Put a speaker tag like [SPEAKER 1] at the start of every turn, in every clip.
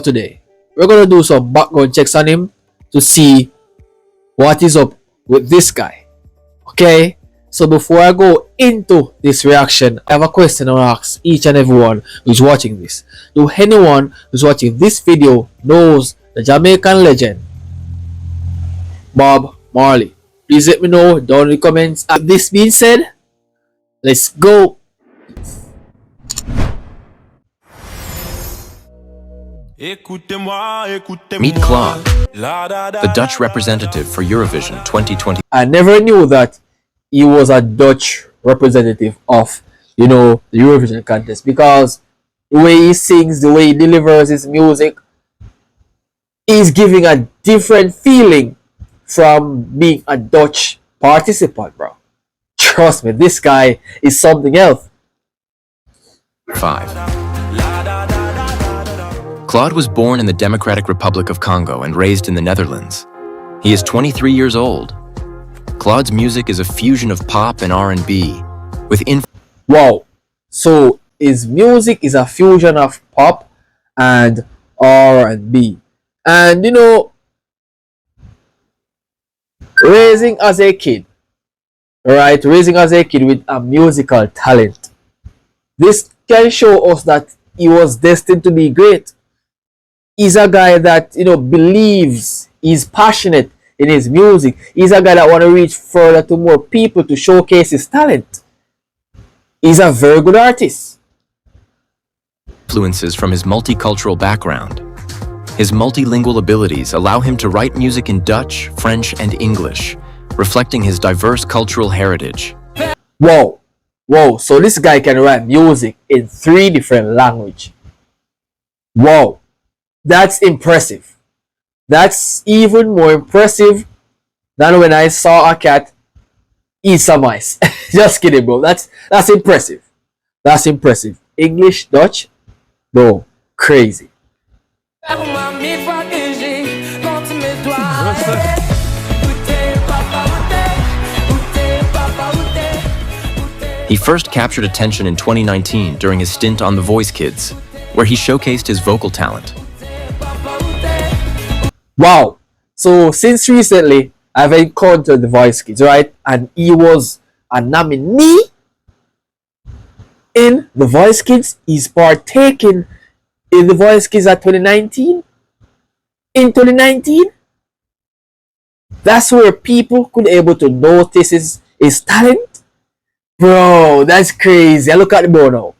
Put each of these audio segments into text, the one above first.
[SPEAKER 1] Today we're gonna do some background checks on him to see what is up with this guy. Okay, so before I go into this reaction, I have a question I want to ask each and everyone who's watching this. Do anyone who's watching this video knows the Jamaican legend Bob Marley? Please let me know down in the comments. This being said, let's go.
[SPEAKER 2] Meet Claude, the Dutch representative for Eurovision 2020.
[SPEAKER 1] I never knew that he was a Dutch representative of, the Eurovision contest, because the way he sings, the way he delivers his music, is giving a different feeling from being a Dutch participant, bro. Trust me, this guy is something else.
[SPEAKER 2] 5. Claude was born in the Democratic Republic of Congo and raised in the Netherlands. He is 23 years old. Claude's music is a fusion of pop and R&B with
[SPEAKER 1] Wow. So his music is a fusion of pop and R&B. And raising as a kid with a musical talent, this can show us that he was destined to be great. He's a guy that believes, he's passionate in his music. He's a guy that want to reach further to more people to showcase his talent. He's a very good artist.
[SPEAKER 2] Influences from his multicultural background. His multilingual abilities allow him to write music in Dutch, French, and English, reflecting his diverse cultural heritage.
[SPEAKER 1] Whoa, so this guy can write music in 3 different languages. Wow. That's impressive. That's even more impressive than when I saw a cat eat some ice. Just kidding, bro. That's impressive. That's impressive. English, Dutch, bro, crazy.
[SPEAKER 2] He first captured attention in 2019 during his stint on The Voice Kids, where he showcased his vocal talent.
[SPEAKER 1] Wow. So since recently, I've encountered The Voice Kids, right? And he was a nominee in The Voice Kids. He's partaking in The Voice Kids at 2019. In 2019, that's where people could be able to notice his talent. Bro, that's crazy. I look at the bro now.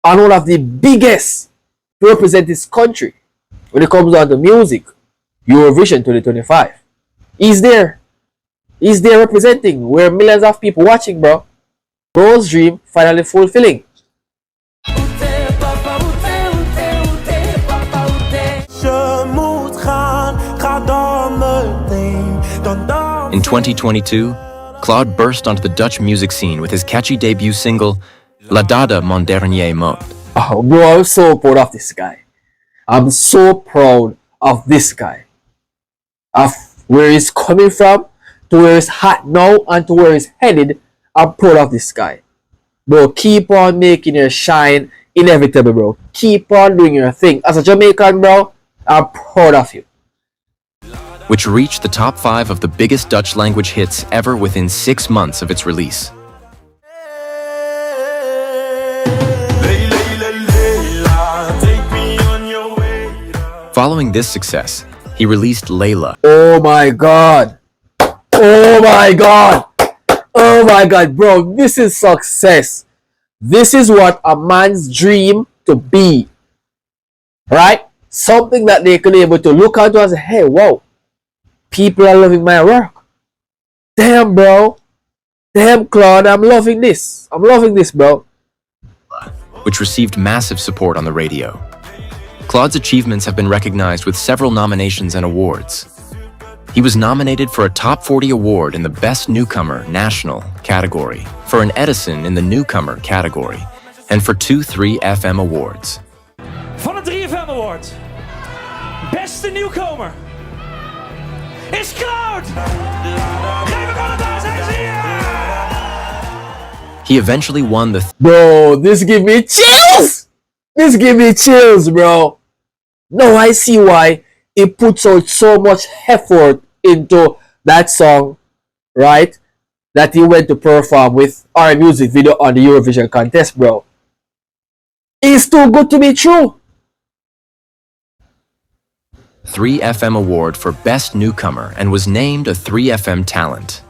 [SPEAKER 1] And one of the biggest to represent this country when it comes down to music, Eurovision 2025. He's there representing, where millions of people watching, bro. Bro's dream finally fulfilling.
[SPEAKER 2] In 2022, Claude burst onto the Dutch music scene with his catchy debut single, La Dada Mon Dernier Mot.
[SPEAKER 1] Oh, bro, I'm so proud of this guy. I'm so proud of this guy. Of where he's coming from, to where he's at now, and to where he's headed. I'm proud of this guy. Bro, keep on making your shine inevitable, bro. Keep on doing your thing. As a Jamaican, bro, I'm proud of you.
[SPEAKER 2] Which reached the top 5 of the biggest Dutch language hits ever within 6 months of its release. Following this success, he released Layla.
[SPEAKER 1] Oh my god. Oh my god. Oh my god, bro. This is success. This is what a man's dream to be. Right? Something that they could be able to look at and say, hey, wow. People are loving my work. Damn, bro. Damn, Claude, I'm loving this. I'm loving this, bro.
[SPEAKER 2] Which received massive support on the radio. Claude's achievements have been recognized with several nominations and awards. He was nominated for a Top 40 award in the Best Newcomer National category, for an Edison in the Newcomer category, and for 2 3FM awards.
[SPEAKER 3] Van het 3FM Award, beste nieuwkomer is Claude! Geef ik applaus,
[SPEAKER 2] He eventually won the
[SPEAKER 1] Bro, this give me chills! This give me chills, bro. Now I see why he puts out so much effort into that song, right? That he went to perform with our music video on the Eurovision contest, bro. It's too good to be true.
[SPEAKER 2] 3FM Award for Best Newcomer and was named a 3FM Talent.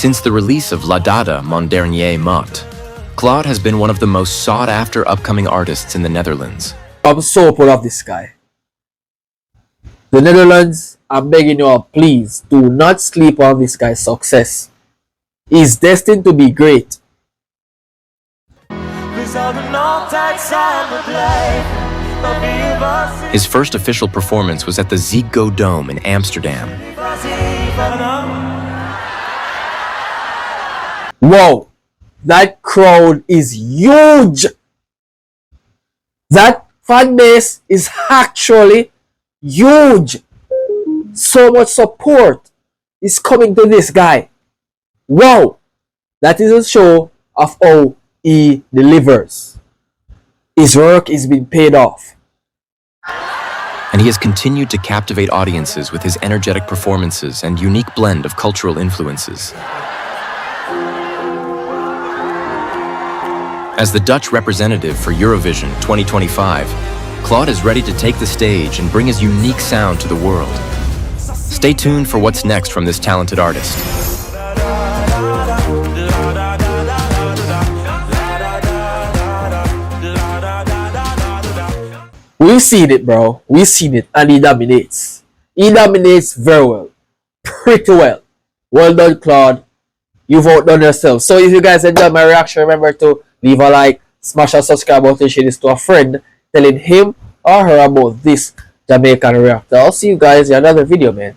[SPEAKER 2] Since the release of La Dada Mon Dernier Mot, Claude has been one of the most sought-after upcoming artists in the Netherlands.
[SPEAKER 1] I'm so proud of this guy. The Netherlands, I'm begging you all, please do not sleep on this guy's success. He's destined to be great.
[SPEAKER 2] His first official performance was at the Ziggo Dome in Amsterdam.
[SPEAKER 1] Wow, that crowd is huge. That fan base is actually huge. So much support is coming to this guy. Wow, that is a show of how he delivers. His work is being paid off.
[SPEAKER 2] And he has continued to captivate audiences with his energetic performances and unique blend of cultural influences. As the Dutch representative for Eurovision 2025, Claude is ready to take the stage and bring his unique sound to the world. Stay tuned for what's next from this talented artist.
[SPEAKER 1] We've seen it, bro. We've seen it, and he dominates. He dominates very well. Pretty well. Well done, Claude. You've outdone yourself. So if you guys enjoyed my reaction, remember to leave a like, smash a subscribe button, share this to a friend, telling him or her about this Jamaican reactor. I'll see you guys in another video, man.